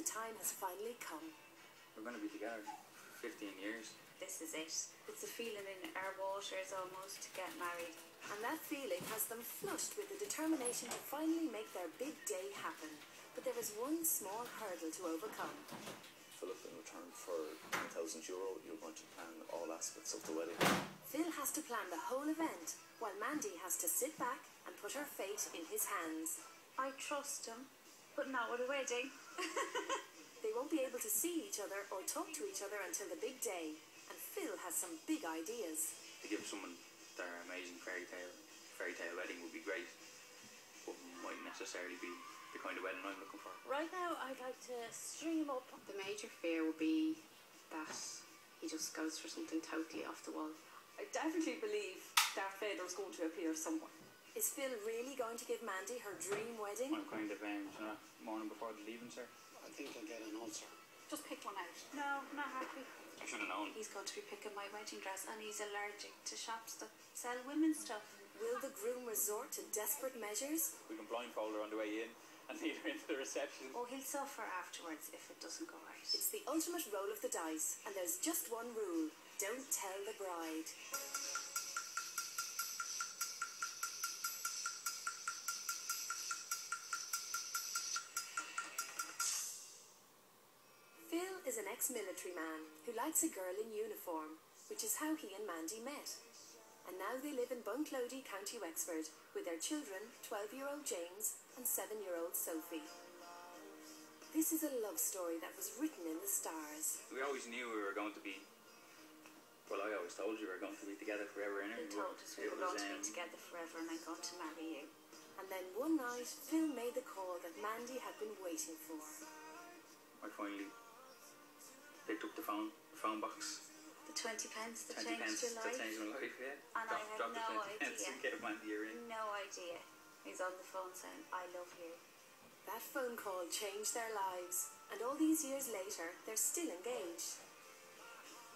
the time has finally come. We're going to be together for 15 years. This is it. It's a feeling in our waters almost to get married. And that feeling has them flushed with the determination to finally make their big day happen. But there is one small hurdle to overcome. Philip, in return for €10,000, you're going to plan all aspects of the wedding. Phil has to plan the whole event, while Mandy has to sit back and put her fate in his hands. I trust him, but not with a wedding. They won't be able to see each other or talk to each other until the big day, and Phil has some big ideas. To give someone their amazing fairy tale wedding would be great, but mightn't necessarily be the kind of wedding I'm looking for. Right now, I'd like to string him up. The major fear will be that he just goes for something totally off the wall. I definitely believe Darth Vader is going to appear somewhere. Is Phil really going to give Mandy her dream wedding? I'm kind of morning before the leaving, sir. I think I'll get an ulcer. Just pick one out. No, not happy. I should have known. He's going to be picking my wedding dress, and he's allergic to shops that sell women's stuff. Will the groom resort to desperate measures? We can blindfold her on the way in and lead her into the reception. Oh, he'll suffer afterwards if it doesn't go right. It's the ultimate roll of the dice, and there's just one rule: don't tell the bride. Phil is an ex-military man who likes a girl in uniform, which is how he and Mandy met. And now they live in Bunclody, County Wexford, with their children, 12-year-old James and 7-year-old Sophie. This is a love story that was written in the stars. We always knew we were going to be, well, I always told you we were going to be together forever. He told us we were going to be together forever and I'm going to marry you. And then one night, Phil made the call that Mandy had been waiting for. I finally picked up the phone box. The 20 pence that 20 changed pence your life? that changed my life, yeah. And I had Drop no the 20 pence idea. and get Mandy a ring. No idea. He's on the phone saying, I love you. That phone call changed their lives, and all these years later, they're still engaged.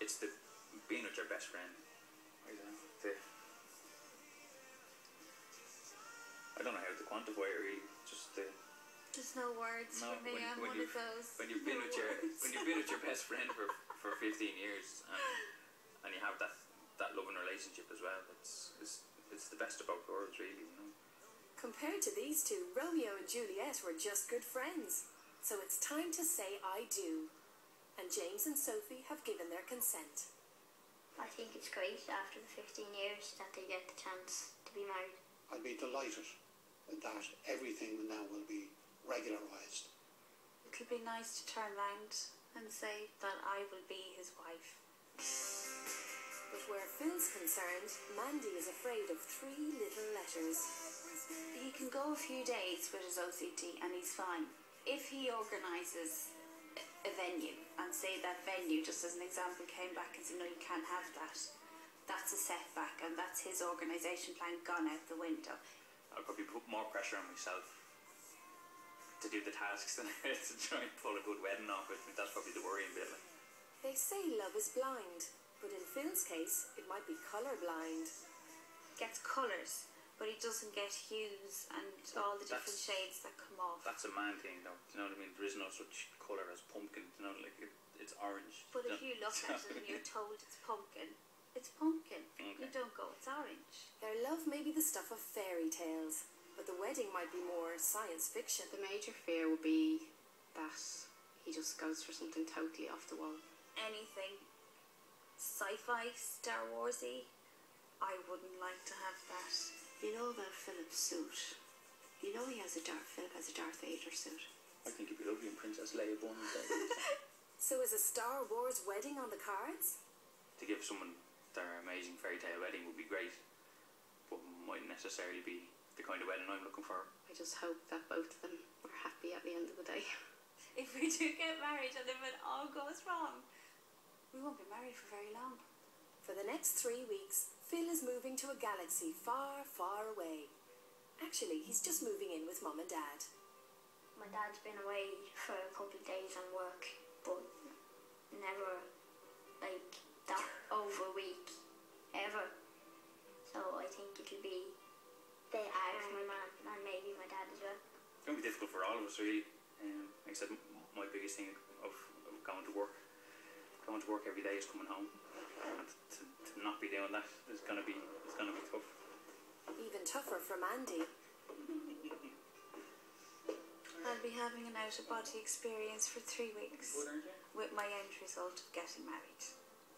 It's the being with your best friend. I don't know how to quantify it really. Just there's no words for me. I'm one of those. When you've been with your best friend for 15 years and you have that loving relationship as well, it's the best of both worlds really, you know. Compared to these two, Romeo and Juliet were just good friends. So it's time to say I do. And James and Sophie have given their consent. I think it's great after the 15 years that they get the chance to be married. I'd be delighted that everything now will be regularised. It'll be nice to turn round and say that I will be his wife. But where Phil's concerned, Mandy is afraid of 3 little letters. He can go a few days with his OCD and he's fine. If he organises a venue and say that venue, just as an example, came back and said, no, you can't have that, that's a setback and that's his organisation plan gone out the window. I'll probably put more pressure on myself to do the tasks than to try and pull a good wedding off. I think that's probably the worrying bit. They say love is blind, but in Phil's case, it might be colour blind. Gets colours, but he doesn't get hues and all the different shades that come off. That's a man thing though, do you know what I mean? There is no such colour as pumpkin, you know, like it's orange. But if you look at it and you're told it's pumpkin, it's pumpkin. Okay. You don't go, it's orange. Their love may be the stuff of fairy tales, but the wedding might be more science fiction. The major fear will be that he just goes for something totally off the wall. Anything sci-fi, Star Warsy, I wouldn't like to have that. You know about Philip's suit? You know Philip has a Darth Vader suit. I think it'd be lovely in Princess Leia born inside. So is a Star Wars wedding on the cards? To give someone their amazing fairy tale wedding would be great, but mightn't necessarily be the kind of wedding I'm looking for. I just hope that both of them are happy at the end of the day. If we do get married and if it all goes wrong, we won't be married for very long. For the next 3 weeks, Phil is moving to a galaxy far, far away. Actually, he's just moving in with Mum and Dad. My dad's been away for a couple of days on work, but never like that over a week, ever. So I think it'll be the out of my mum and maybe my dad as well. It's going to be difficult for all of us really. Like I said, my biggest biggest thing of going to work. Going to work every day is coming home, and to not be doing that is going to be tough. Even tougher for Mandy. I'll be having an out-of-body experience for 3 weeks with my end result of getting married.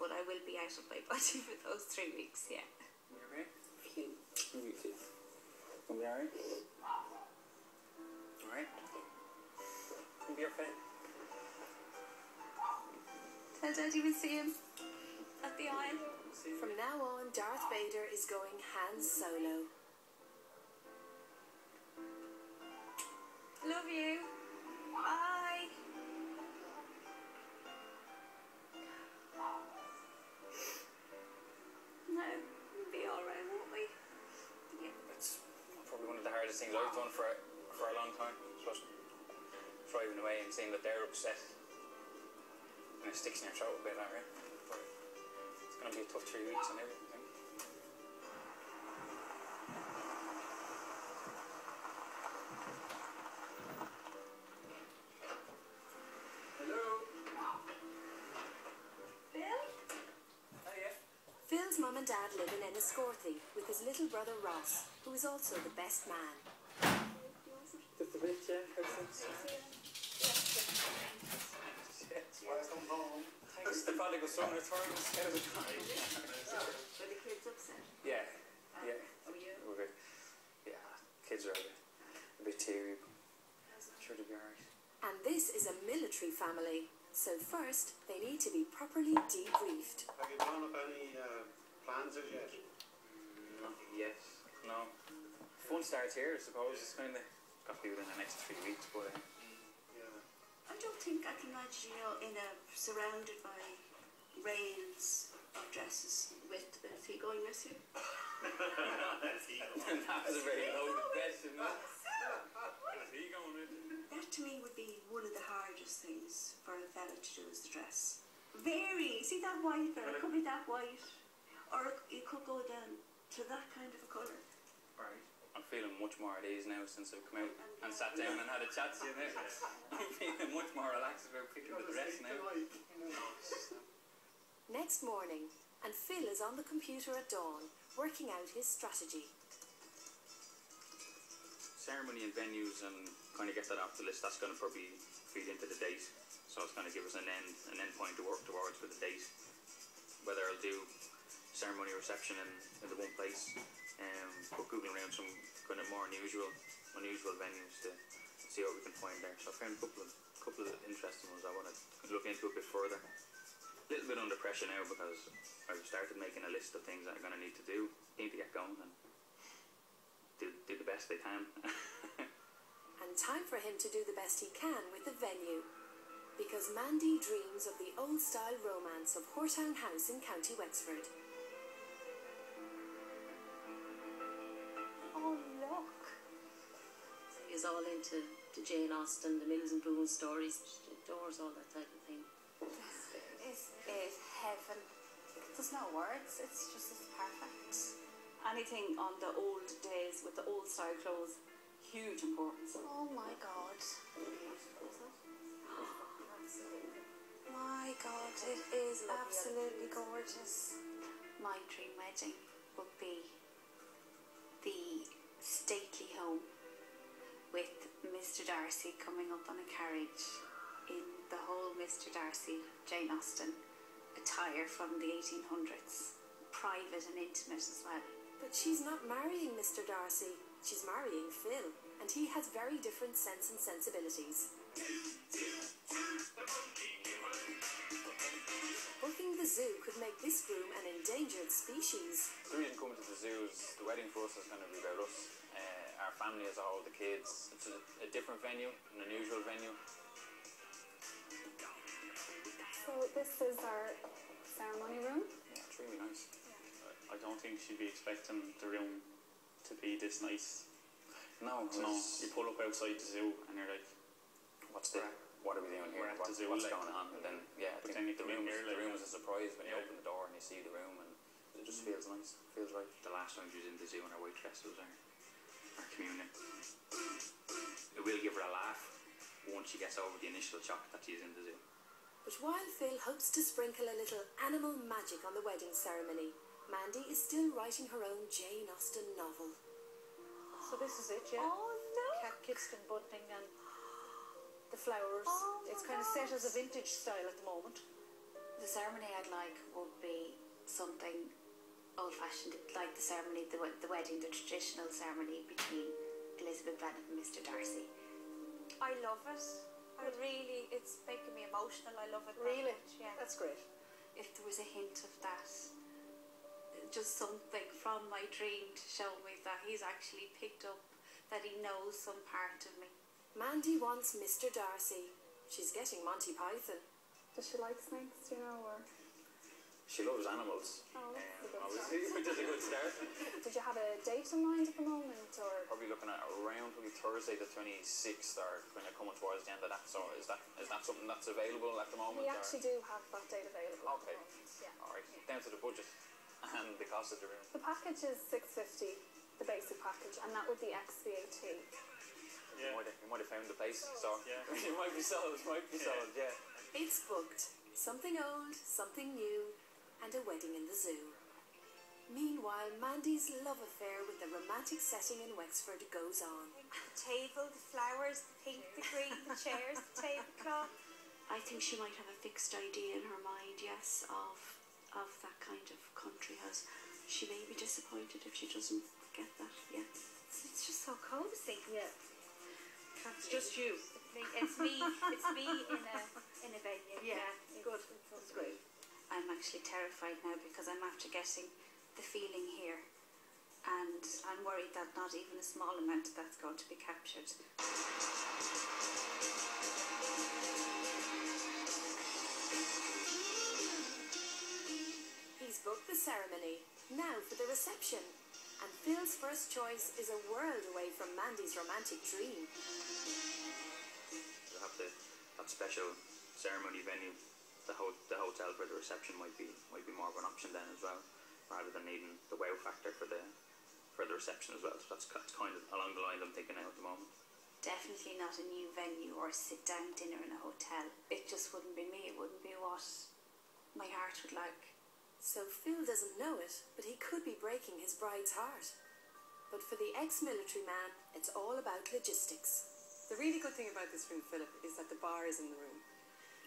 But I will be out of my body for those 3 weeks, yeah. You okay? You too. Gonna be alright? Alright? Gonna be okay? Tell Daddy we see him at the aisle. From now on, Darth Vader is going Han Solo. Love you. Bye. No, we'll be alright, won't we? Yeah. It's probably one of the hardest things I've done for a long time. Just driving away and seeing that they're upset. And it sticks in your throat a bit, alright? But it's going to be a tough 3 weeks and everything. Phil's mum and dad live in Enniscorthy with his little brother Ross, who is also the best man. Just a bit, yeah. Welcome home. Thanks, the prodigal son returns. Were the kids upset? Yeah. Oh, yeah. We're good. Yeah, kids are a bit teary. I'm sure they'll be alright. And this is a military family, so first they need to be properly debriefed. Have you drawn up any plans as yet? Nothing yet. No. Fun start here, I suppose. It's kind of got to be within the next 3 weeks, but I don't think I can imagine, surrounded by rails of dresses with he going with you. that was a very loaded question. Is he going with? That to me would be one of the hardest things for a fella to do is the dress. Very. See that white there? It could be that white. Or it could go down to that kind of a colour. Right. I'm feeling much more at ease now since I've come out and sat down and had a chat to you now. I'm feeling much more relaxed about picking the dress now. Next morning, and Phil is on the computer at dawn, working out his strategy. Ceremony and venues and kind of get that off the list, that's going to probably feed into the date. So it's going to give us an end point to work towards for the date. Whether I'll do ceremony reception in the one place, but googling around some kind of more unusual venues to see what we can find there. So I found a couple of interesting ones I want to look into a bit further. A little bit under pressure now because I've started making a list of things that I'm going to need to do. Need to get going and do the best they can. And time for him to do the best he can with the venue. Because Mandy dreams of the old-style romance of Hortown House in County Wexford. Oh, look. He's all into the Jane Austen, the Mills and Boone stories. She adores all that type of thing. This is heaven. There's no words. It's perfect. Anything on the old days with the old style clothes, huge importance. Oh my God. My God, it is absolutely gorgeous. My dream wedding would be the stately home with Mr. Darcy coming up on a carriage in the whole Mr. Darcy, Jane Austen attire from the 1800s. Private and intimate as well. But she's not marrying Mr. Darcy. She's marrying Phil, and he has very different sense and sensibilities. Booking the zoo could make this groom an endangered species. The reason coming to the zoo is the wedding for us is going to be about us, our family as a whole, the kids. It's a different venue, an unusual venue. So this is our ceremony room? Yeah, it's really nice. I don't think she'd be expecting the room to be this nice. No, you pull up outside the zoo and you're like, what are we doing here? We're at the zoo, what's like, going on? And then, yeah, but then you the come in room, here, like, the room is a surprise when you yeah. open the door and you see the room, and it just feels nice, feels right. The last time she was in the zoo in her white dress was our communion. It will give her a laugh once she gets over the initial shock that she's in the zoo. But while Phil hopes to sprinkle a little animal magic on the wedding ceremony, Mandy is still writing her own Jane Austen novel. So this is it, yeah? Oh no! Cat Kidston bunting and the flowers. Oh It's kind of set as a vintage style at the moment. The ceremony I'd like would be something old-fashioned, like the ceremony, the wedding, the traditional ceremony between Elizabeth Bennet and Mr. Darcy. I love it. It's making me emotional. I love it. Really? That much, yeah. That's great. If there was a hint of that, just something from my dream to show me that he's actually picked up, that he knows some part of me. Mandy wants Mr. Darcy. She's getting Monty Python. Does she like snakes, do you know, or? She loves animals. Oh, that's a good Obviously, which is a good start. Did you have a date in mind at the moment, or? Probably looking at around probably Thursday the 26th, or kind of coming towards the end of that. So is that something that's available at the moment? We actually do have that date available. Okay. At the moment, yeah. All right. Down to the budget and the cost of the room. The package is $650, the basic package, and that would be ex-VAT. You might have found the place, so you might be sold. Yeah. It's booked. Something old, something new, and a wedding in the zoo. Meanwhile, Mandy's love affair with the romantic setting in Wexford goes on. The table, the flowers, the pink, the green, the chairs, the tablecloth. I think she might have a fixed idea in her mind, yes, of that kind of country house. She may be disappointed if she doesn't get that, yeah. It's just so cozy. Yeah. It's just you. It's me in a venue. Yeah. Good. That's great. I'm actually terrified now because I'm after getting the feeling here, and I'm worried that not even a small amount of that's going to be captured. He's booked the ceremony. Now for the reception. And Phil's first choice is a world away from Mandy's romantic dream. You'll have that special ceremony venue. The hotel for the reception might be more of an option then as well, rather than needing the wow factor for the reception as well. So that's kind of along the line I'm thinking now at the moment. Definitely not a new venue or a sit-down dinner in a hotel. It just wouldn't be me. It wouldn't be what my heart would like. So Phil doesn't know it, but he could be breaking his bride's heart. But for the ex-military man, it's all about logistics. The really good thing about this room, Philip, is that the bar is in the room.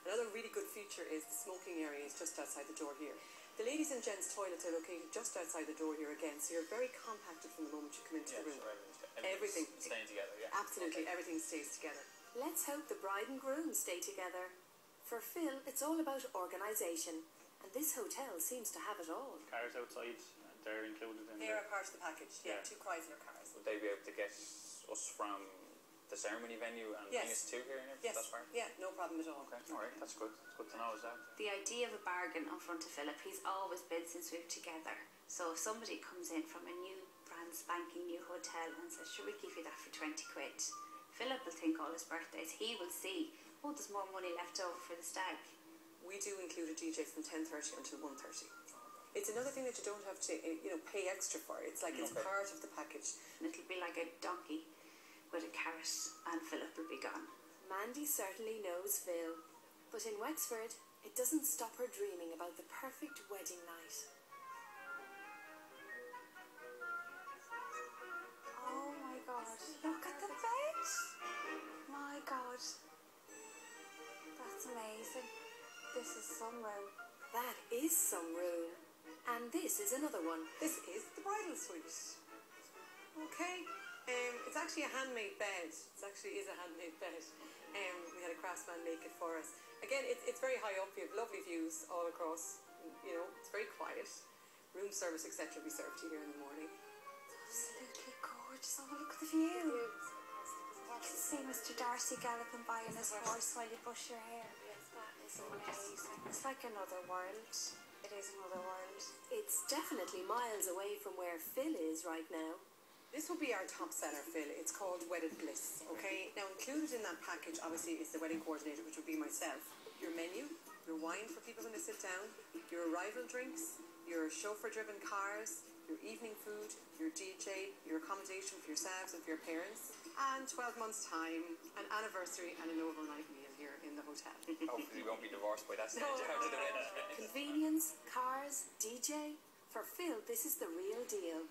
Another really good feature is the smoking area is just outside the door here. The ladies and gents toilets are located just outside the door here again, so you're very compacted from the moment you come into the room. So Everything staying together, yeah. Absolutely, everything stays together. Let's hope the bride and groom stay together. For Phil, it's all about organisation, and this hotel seems to have it all. Cars outside, they're included in They're a part of the package, yeah, 2 Chrysler cars. Would they be able to get us from the ceremony venue and bring us to here and everything? Yes, That's fine. yeah, no problem at all. Okay, all right, that's good. It's good to know, is that? The idea of a bargain in front of Philip, he's always been since we've together. So if somebody comes in from a new brand spanking new hotel and says, sure, we'll give you that for 20 quid. Philip will think all his birthdays. He will see, oh, there's more money left over for the stag. We do include a DJ from 10:30 until 1:30. It's another thing that you don't have to, pay extra for. It's like it's part of the package. And it'll be like a donkey with a carrot, and Philip will be gone. Mandy certainly knows Phil, but in Wexford, it doesn't stop her dreaming about the perfect wedding night. Oh my God! Look at the bed. My God, that's amazing. This is some room. That is some room. And this is another one. This is the bridal suite. Okay. It's actually a handmade bed. It actually is a handmade bed. We had a craftsman make it for us. Again, it's very high up. You have lovely views all across. It's very quiet. Room service, etc. will be served to you here in the morning. Absolutely gorgeous. Oh, look at the view. You can see Mr. Darcy galloping by on his horse while you brush your hair. It's amazing. It's like another world. It is another world. It's definitely miles away from where Phil is right now. This will be our top seller, Phil. It's called Wedded Bliss, okay? Now, included in that package, obviously, is the wedding coordinator, which will be myself. Your menu, your wine for people when they sit down, your arrival drinks, your chauffeur-driven cars, your evening food, your DJ, your accommodation for yourselves and for your parents. And 12 months' time, an anniversary and an overnight meal here in the hotel. Hopefully we won't be divorced by that stage No, after the no, wedding. Convenience, cars, DJ. For Phil, this is the real deal.